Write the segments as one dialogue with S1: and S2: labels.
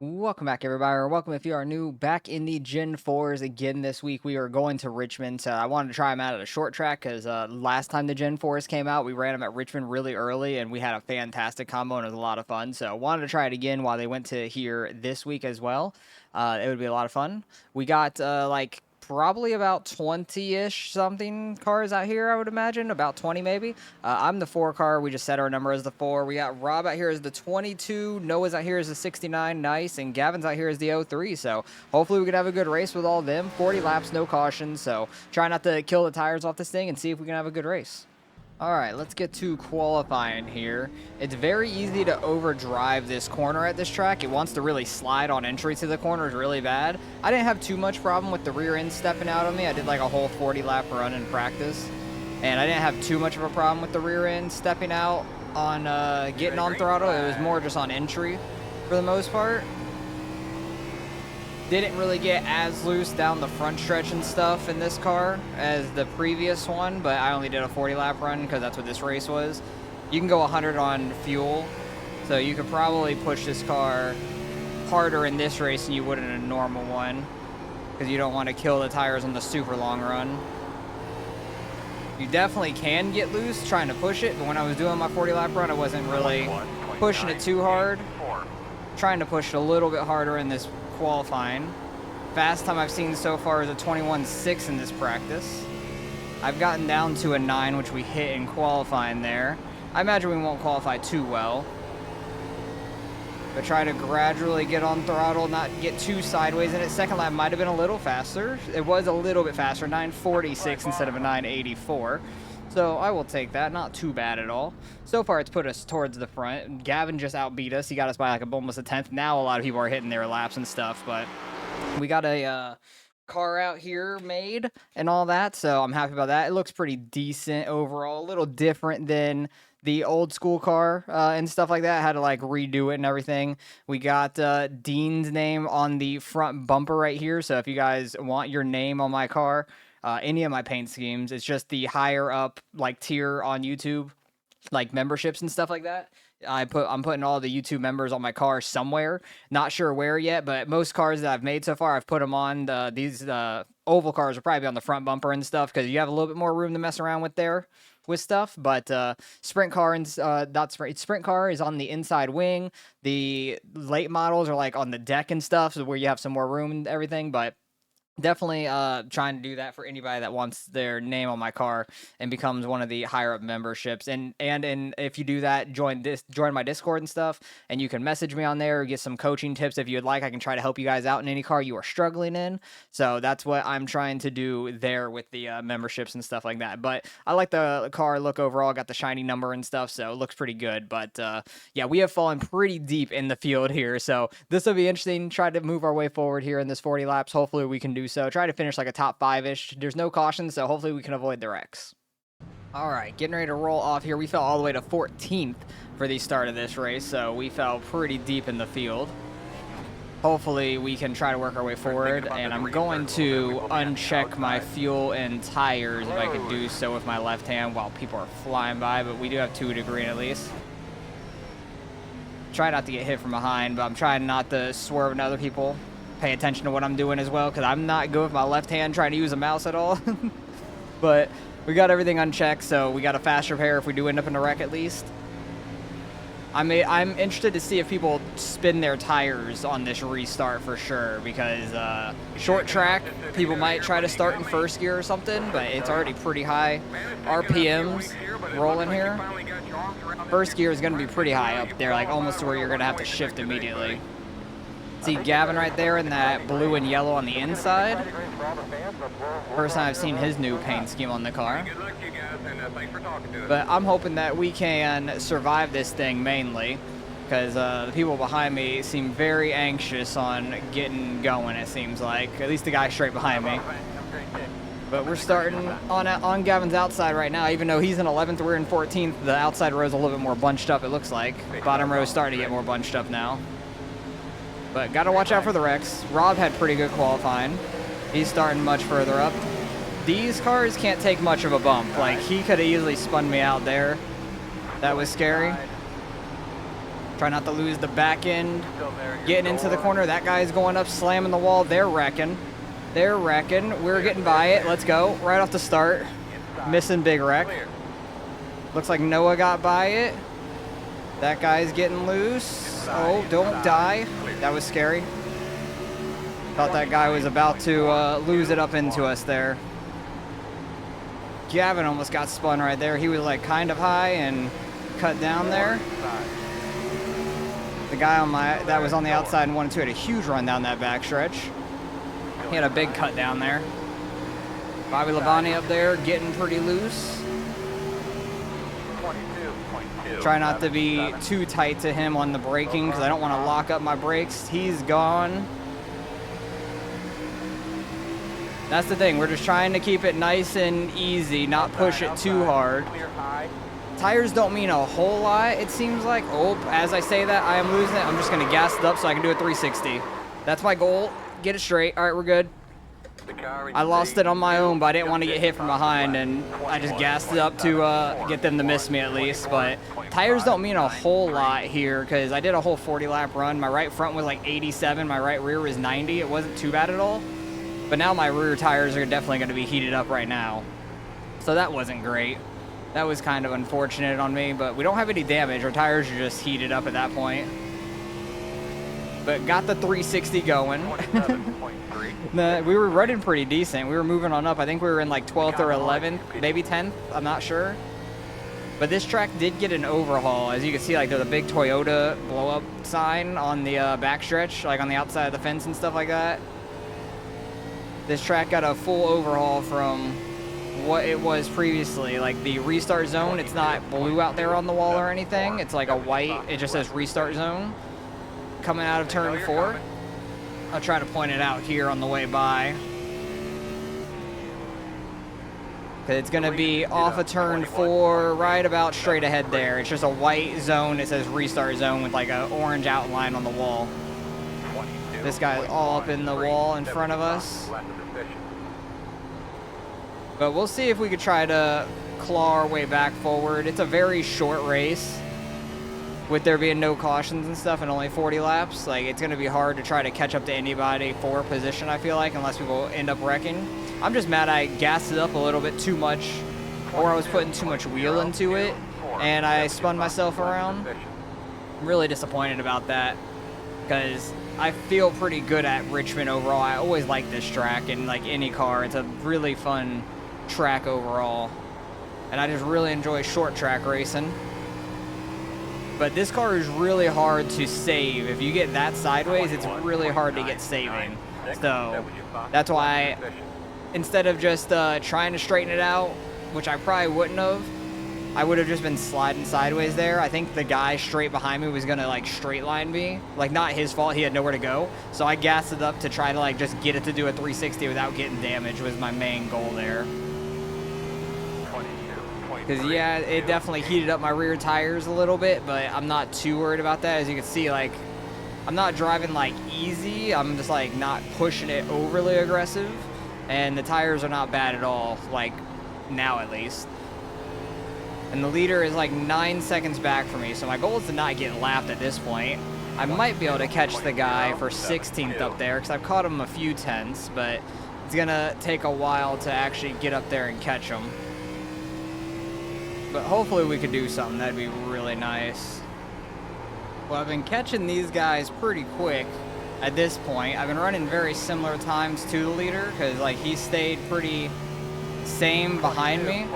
S1: Welcome back, everybody, or welcome if you are new back in the Gen 4s again this week. We are going to Richmond. I wanted to try them out at a short track because last time the Gen 4s came out, we ran them at Richmond really early and we had a fantastic combo and it was a lot of fun. So I wanted to try it again while they went to here this week as well. It would be a lot of fun. We got like probably about 20-ish something cars out here, I would imagine. About 20 maybe. I'm the 4 car. We just set our number as the 4. We got Rob out here as the 22. Noah's out here as the 69. Nice. And Gavin's out here as the 03. So hopefully we can have a good race with all of them. 40 laps, no caution. So try not to kill the tires off this thing and see if we can have a good race. All right, let's get to qualifying here. It's very easy to overdrive this corner at this track. It wants to really slide on entry to the corners really bad. I didn't have too much problem with the rear end stepping out on me. I did like a whole 40 lap run in practice. And I didn't have too much of a problem with the rear end stepping out on getting on throttle. It was more just on entry for the most part. Didn't really get as loose down the front stretch and stuff in this car as the previous one, but I only did a 40 lap run because that's what this race was. You can go 100 on fuel, so you could probably push this car harder in this race than you would in a normal one because you don't want to kill the tires on the super long run. You definitely can get loose trying to push it, but when I was doing my 40 lap run, I wasn't really pushing it too hard. Trying to push it a little bit harder in this qualifying. Fast time I've seen so far is a 21.6 in this practice. I've gotten down to a 9, which we hit in qualifying there. I imagine we won't qualify too well. But try to gradually get on throttle, not get too sideways in it. Second lap might have been a little faster. It was a little bit faster, 9:46 instead of a 9:84. So I will take that. Not too bad at all. So far, it's put us towards the front. Gavin just outbeat us. He got us by like almost a tenth. Now a lot of people are hitting their laps and stuff, but we got a car out here made and all that, so I'm happy about that. It looks pretty decent overall. A little different than the old school car and stuff like that. I had to like redo it and everything. We got Dean's name on the front bumper right here, so if you guys want your name on my car, any of my paint schemes, it's just the higher up like tier on YouTube, like memberships and stuff like that. I'm putting all the YouTube members on my car somewhere. Not sure where yet, but most cars that I've made so far, I've put them on. These oval cars will probably be on the front bumper and stuff because you have a little bit more room to mess around with there with stuff. But sprint car and sprint car is on the inside wing. The late models are like on the deck and stuff, so where you have some more room and everything. But definitely trying to do that for anybody that wants their name on my car and becomes one of the higher up memberships. And if you do that, join my Discord and stuff, and you can message me on there or get some coaching tips if you would like. I can try to help you guys out in any car you are struggling in. So that's what I'm trying to do there with the memberships and stuff like that. But I like the car look overall. Got the shiny number and stuff, so it looks pretty good. But yeah, we have fallen pretty deep in the field here, so this will be interesting. Try to move our way forward here in this 40 laps. Hopefully we can do so. Try to finish like a top 5-ish. There's no caution, so hopefully we can avoid the wrecks. All right, getting ready to roll off here. We fell all the way to 14th for the start of this race, so we fell pretty deep in the field. Hopefully we can try to work our way forward, and I'm going to uncheck my fuel and tires if I can do so with my left hand while people are flying by, but we do have 2 degree at least. Try not to get hit from behind, but I'm trying not to swerve into other people. Pay attention to what I'm doing as well, because I'm not good with my left hand trying to use a mouse at all. But we got everything unchecked, so we got a fast repair if we do end up in a wreck at least. I'm interested to see if people spin their tires on this restart for sure, because short track, people might try to start in first gear or something, but it's already pretty high RPMs rolling here. First gear is going to be pretty high up there, like almost to where you're going to have to shift immediately. See Gavin right there in that blue and yellow on the inside. First time I've seen his new paint scheme on the car. But I'm hoping that we can survive this thing mainly, because the people behind me seem very anxious on getting going, it seems like. At least the guy straight behind me. But we're starting on Gavin's outside right now. Even though he's in 11th, we're in 14th. The outside row is a little bit more bunched up, it looks like. Bottom row is starting to get more bunched up now. But got to watch out for the wrecks. Rob had pretty good qualifying. He's starting much further up. These cars can't take much of a bump. Like, he could have easily spun me out there. That was scary. Try not to lose the back end. Getting into the corner. That guy's going up, slamming the wall. They're wrecking. They're wrecking. We're getting by it. Let's go. Right off the start. Missing big wreck. Looks like Noah got by it. That guy's getting loose. Oh, don't die. That was scary. Thought that guy was about to lose it up into us there. Gavin almost got spun right there. He was like kind of high and cut down there. The guy on that was on the outside and 1 and 2 had a huge run down that back stretch. He had a big cut down there. Bobby Labonte up there getting pretty loose. Try not to be too tight to him on the braking because I don't want to lock up my brakes. He's gone. That's the thing. We're just trying to keep it nice and easy, not push it too hard. Tires don't mean a whole lot, it seems like. Oh, as I say that, I am losing it. I'm just going to gas it up so I can do a 360. That's my goal. Get it straight. All right, we're good. I lost it on my own, but I didn't want to get hit from behind, and I just gassed it up to get them to miss me at least. But tires don't mean a whole lot here because I did a whole 40-lap run. My right front was like 87. My right rear was 90. It wasn't too bad at all. But now my rear tires are definitely going to be heated up right now. So that wasn't great. That was kind of unfortunate on me, but we don't have any damage. Our tires are just heated up at that point. But got the 360 going. We were running pretty decent. We were moving on up. I think we were in like 12th or 11th, maybe 10th. I'm not sure. But this track did get an overhaul. As you can see, like there's a big Toyota blow-up sign on the backstretch, like on the outside of the fence and stuff like that. This track got a full overhaul from what it was previously. Like the restart zone, it's not blue out there on the wall or anything. It's like a white, it just says restart zone. Coming out of turn 4. I'll try to point it out here on the way by. It's going to be off of turn 4, right about straight ahead there. It's just a white zone. It says restart zone with like an orange outline on the wall. This guy's all up in the wall in front of us. But we'll see if we could try to claw our way back forward. It's a very short race. With there being no cautions and stuff and only 40 laps, like it's going to be hard to try to catch up to anybody for position, I feel like, unless people end up wrecking. I'm just mad I gassed it up a little bit too much, or I was putting too much wheel into it, and I spun myself around. I'm really disappointed about that, because I feel pretty good at Richmond overall. I always like this track, and like any car, it's a really fun track overall. And I just really enjoy short track racing. But this car is really hard to save. If you get that sideways, it's really hard to get saving. So that's why instead of just trying to straighten it out, which I probably wouldn't have, I would have just been sliding sideways there. I think the guy straight behind me was gonna like straight line me. Like not his fault, he had nowhere to go. So I gassed it up to try to like just get it to do a 360 without getting damage was my main goal there. Because, yeah, it definitely heated up my rear tires a little bit, but I'm not too worried about that. As you can see, like, I'm not driving, like, easy. I'm just, like, not pushing it overly aggressive. And the tires are not bad at all, like, now at least. And the leader is, like, 9 seconds back from me, so my goal is to not get lapped at this point. I might be able to catch the guy for 16th up there, because I've caught him a few tenths, but it's going to take a while to actually get up there and catch him. But hopefully we could do something. That'd be really nice. Well, I've been catching these guys pretty quick at this point. I've been running very similar times to the leader because, like, he stayed pretty same behind me.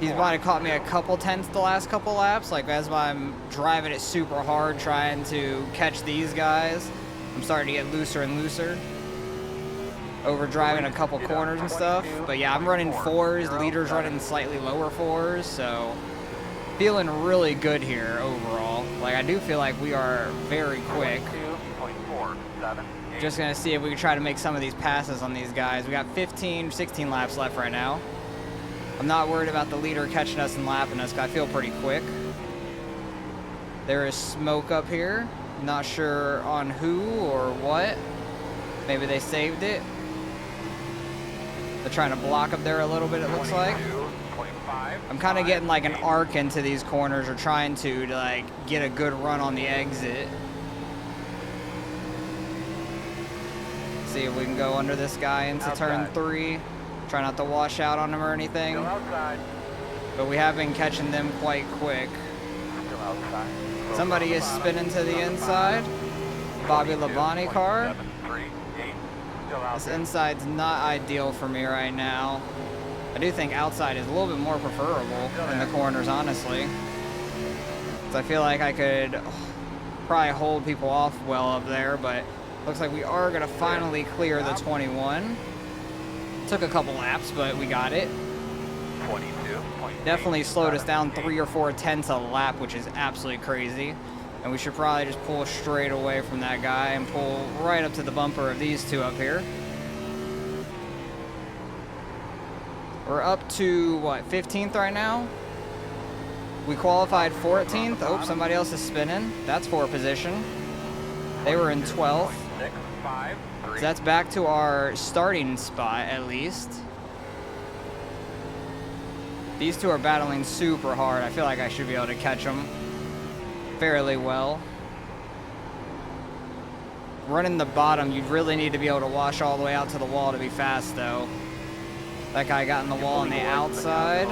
S1: He's might have caught me a couple tenths the last couple laps. Like, as I'm driving it super hard trying to catch these guys, I'm starting to get looser and looser. Overdriving a couple corners and stuff. But yeah, I'm running 4s, leader's running slightly lower 4s, so feeling really good here overall. Like, I do feel like we are very quick. Just gonna see if we can try to make some of these passes on these guys. We got 15, 16 laps left right now. I'm not worried about the leader catching us and lapping us, because I feel pretty quick. There is smoke up here. Not sure on who or what. Maybe they saved it. They're trying to block up there a little bit, it looks like. I'm kind of getting like an arc into these corners, or trying to like get a good run on the exit. See if we can go under this guy into turn 3. Try not to wash out on him or anything. But we have been catching them quite quick. Somebody is spinning to the inside. Bobby Labonte car. This inside's not ideal for me right now. I do think outside is a little bit more preferable in the corners, honestly. So I feel like I could probably hold people off well up there, but looks like we are going to finally clear the 21. Took a couple laps, but we got it. Definitely slowed us down 3 or 4 tenths a lap, which is absolutely crazy. And we should probably just pull straight away from that guy and pull right up to the bumper of these two up here. We're up to, what, 15th right now? We qualified 14th. Oh, somebody else is spinning. That's 4th position. They were in 12th. So that's back to our starting spot, at least. These two are battling super hard. I feel like I should be able to catch them fairly well. Running the bottom, you'd really need to be able to wash all the way out to the wall to be fast, though. That guy got in the wall on the outside.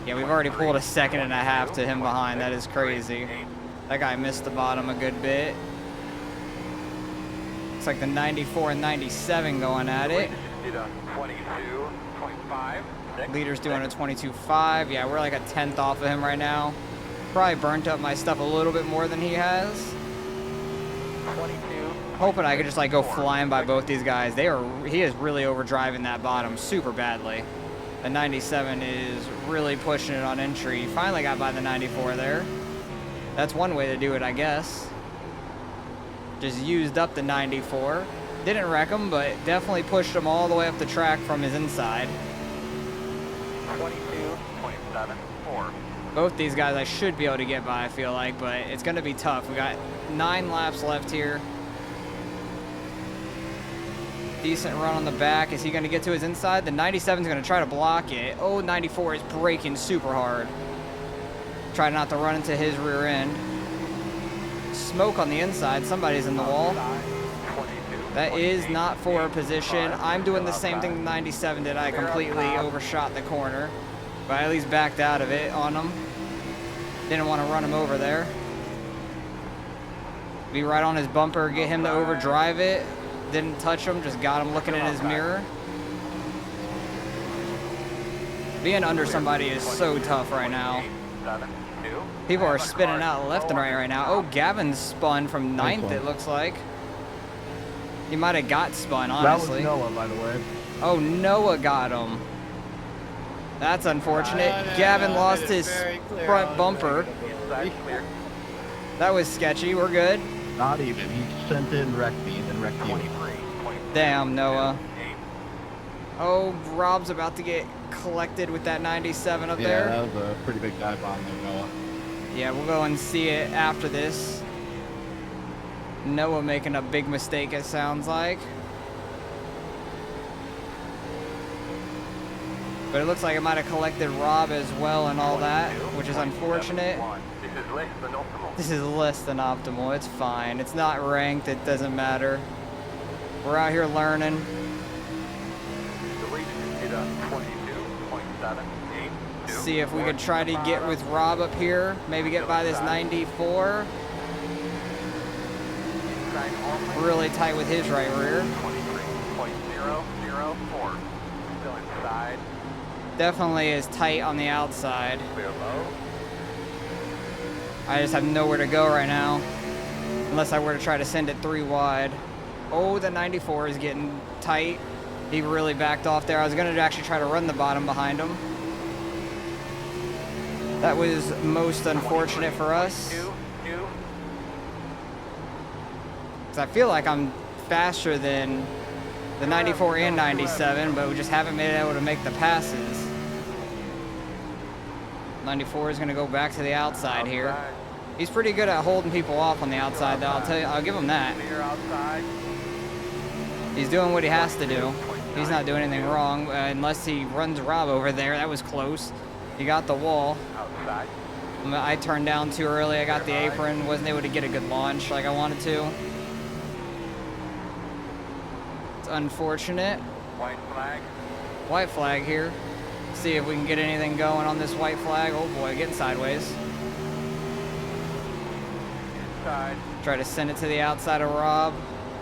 S1: Yeah, we've already pulled a 2.5 to him behind. That is crazy. That guy missed the bottom a good bit. Looks like the 94 and 97 going at it. Leader's doing a 22.5. Yeah, we're like a 10th off of him right now. Probably burnt up my stuff a little bit more than he has. Hoping I could just like go flying by both these guys. He is really overdriving that bottom super badly. The 97 is really pushing it on entry. Finally got by the 94 there. That's one way to do it, I guess. Just used up the 94. Didn't wreck him, but definitely pushed him all the way up the track from his inside. 22.74. Both these guys I should be able to get by, I feel like, but it's going to be tough. We got 9 laps left here. Decent run on the back. Is he going to get to his inside? The 97 is going to try to block it. Oh, 94 is braking super hard. Try not to run into his rear end. Smoke on the inside. Somebody's in the wall. That is not for a position. I'm doing the same thing the 97 did. I completely overshot the corner, but I at least backed out of it on him. Didn't want to run him over there. Be right on his bumper, get him to overdrive it. Didn't touch him, just got him looking in his mirror. Being under somebody is so tough right now. People are spinning out left and right now. Oh, Gavin spun from 9th, it looks like. He might have got spun, honestly.
S2: That was Noah, by the way.
S1: Oh, Noah got him. That's unfortunate. Gavin lost his front bumper. That was sketchy. We're good.
S2: Not even. He sent in wrecked me and then wrecked you.
S1: Damn, Noah. Oh, Rob's about to get collected with that 97 up there.
S2: Yeah, that was a pretty big dive bomb there, Noah.
S1: Yeah, we'll go and see it after this. Noah making a big mistake, it sounds like. But it looks like it might have collected Rob as well and all that, which is unfortunate. This is less than optimal. It's fine. It's not ranked. It doesn't matter. We're out here learning. See if we could try to get with Rob up here. Maybe get by this 94. Really tight with his right rear. Definitely is tight on the outside. I just have nowhere to go right now. Unless I were to try to send it 3 wide. Oh, the 94 is getting tight. He really backed off there. I was going to actually try to run the bottom behind him. That was most unfortunate for us. I feel like I'm faster than the 94 and 97, but we just haven't been able to make the passes. 94 is going to go back to the outside here. He's pretty good at holding people off on the outside, though. I'll tell you, I'll give him that. He's doing what he has to do. He's not doing anything wrong unless he runs Rob over there. That was close. He got the wall.
S3: Outside.
S1: I turned down too early. I got the apron. Wasn't able to get a good launch like I wanted to. It's unfortunate.
S3: White flag.
S1: White flag here. See if we can get anything going on this white flag. Oh boy, getting sideways.
S3: Inside.
S1: Try to send it to the outside of Rob.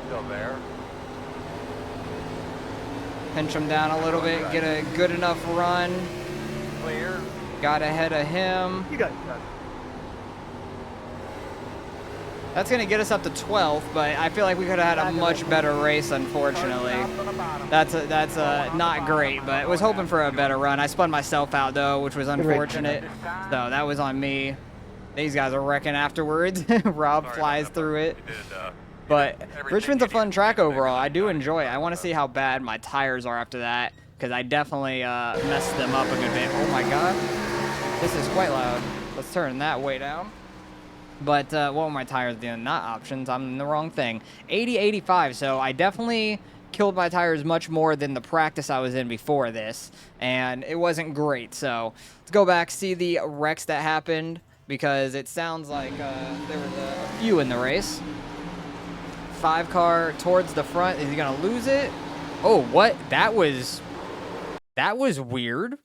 S3: Still there.
S1: Pinch him down a little bit. Get a good enough run.
S3: Clear.
S1: Got ahead of him.
S2: You got
S1: That's going to get us up to 12th, but I feel like we could have had a much better race, unfortunately. That's not great, but was hoping for a better run. I spun myself out, though, which was unfortunate. So that was on me. These guys are wrecking afterwards. Rob flies through it. But Richmond's a fun track overall. I do enjoy it. I want to see how bad my tires are after that, because I definitely messed them up a good bit. Oh, my God. This is quite loud. Let's turn that way down. But what were my tires doing? Not options. I'm in the wrong thing. 80-85. So I definitely killed my tires much more than the practice I was in before this. And it wasn't great. So let's go back, see the wrecks that happened, because it sounds like there was a few in the race. 5 car towards the front. Is he going to lose it? Oh, what? That was weird.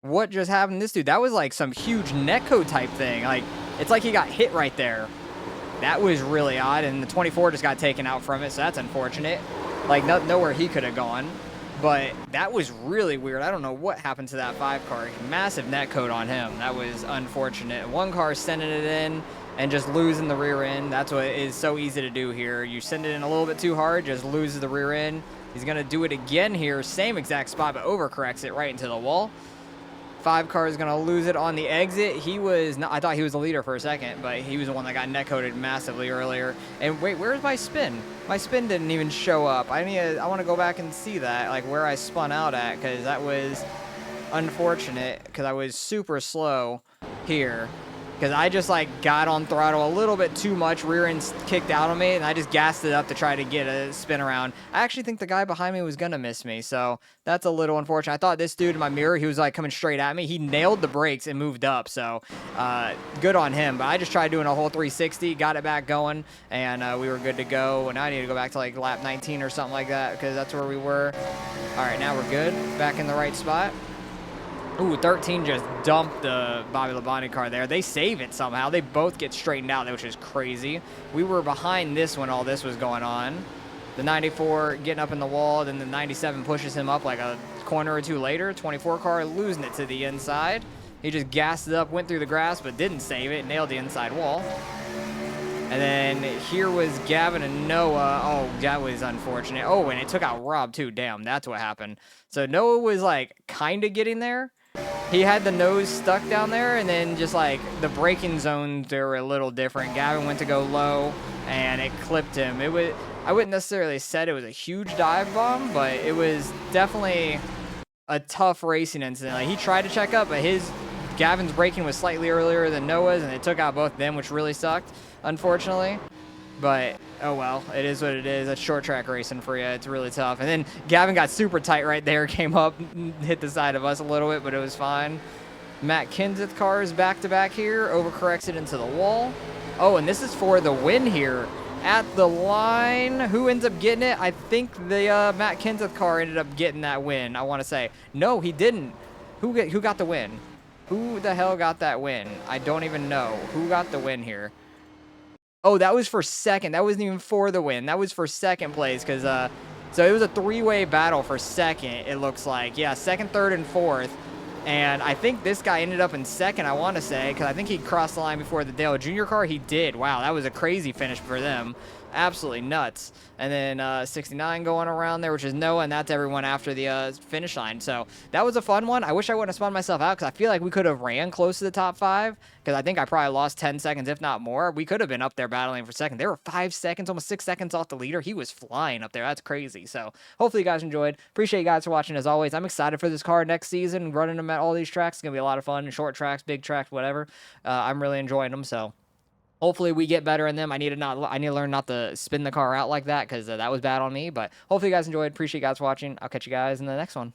S1: What just happened to this dude? That was like some huge netco type thing. Like, it's like he got hit right there. That was really odd, and the 24 just got taken out from it, so that's unfortunate. Like, nowhere he could have gone. But that was really weird. I don't know what happened to that 5 car. Massive netcode on him. That was unfortunate. 1 car sending it in and just losing the rear end. That's what is so easy to do here. You send it in a little bit too hard, just loses the rear end. He's going to do it again here. Same exact spot, but overcorrects it right into the wall. 5 car is going to lose it on the exit. He was not, I thought he was the leader for a second, but he was the one that got netcoded massively earlier. And wait, where's my spin? My spin didn't even show up. I want to go back and see that, like where I spun out at, because that was unfortunate, because I was super slow here. Because I just like got on throttle a little bit too much, rear end kicked out on me, and I just gassed it up to try to get a spin around. I actually think the guy behind me was gonna miss me, so that's a little unfortunate. I thought this dude in my mirror, he was like coming straight at me. He nailed the brakes and moved up, so good on him. But I just tried doing a whole 360, got it back going, and we were good to go. And now I need to go back to like lap 19 or something like that, because that's where we were. All right, now we're good, back in the right spot. Ooh, 13 just dumped the Bobby Labonte car there. They save it somehow. They both get straightened out, which is crazy. We were behind this when all this was going on. The 94 getting up in the wall, then the 97 pushes him up like a corner or two later. 24 car losing it to the inside. He just gassed it up, went through the grass, but didn't save it, nailed the inside wall. And then here was Gavin and Noah. Oh, that was unfortunate. Oh, and it took out Rob too. Damn, that's what happened. So Noah was like kind of getting there. He had the nose stuck down there, and then just like the braking zones, they were a little different. Gavin went to go low, and it clipped him. I wouldn't necessarily said it was a huge dive bomb, but it was definitely a tough racing incident. Like, he tried to check up, but Gavin's braking was slightly earlier than Noah's, and it took out both of them, which really sucked, unfortunately. But, oh well, it is what it is. That's short track racing for you. It's really tough. And then Gavin got super tight right there, came up, hit the side of us a little bit, but it was fine. Matt Kenseth car is back-to-back here, overcorrects it into the wall. Oh, and this is for the win here. At the line, who ends up getting it? I think the Matt Kenseth car ended up getting that win, I want to say. No, he didn't. Who got the win? Who the hell got that win? I don't even know. Who got the win here? Oh, that was for second. That wasn't even for the win. That was for second place, because so it was a 3-way battle for second, it looks like. Yeah, second, third, and fourth. And I think this guy ended up in second, I want to say, because I think he crossed the line before the Dale Jr. car. He did. Wow, that was a crazy finish for them. Absolutely nuts. And then 69 going around there, which is Noah, and that's everyone after the finish line. So that was a fun one. I wish I wouldn't have spun myself out, because I feel like we could have ran close to the top 5, because I think I probably lost 10 seconds, if not more. We could have been up there battling for second. They were 5 seconds, almost 6 seconds off the leader. He was flying up there. That's crazy. So hopefully you guys enjoyed. Appreciate you guys for watching as always. I'm excited for this car next season, running them at all these tracks. It's going to be a lot of fun. Short tracks, big tracks, whatever. I'm really enjoying them, so Hopefully we get better in them. I need to learn not to spin the car out like that because that was bad on me. But hopefully you guys enjoyed. Appreciate you guys watching. I'll catch you guys in the next one.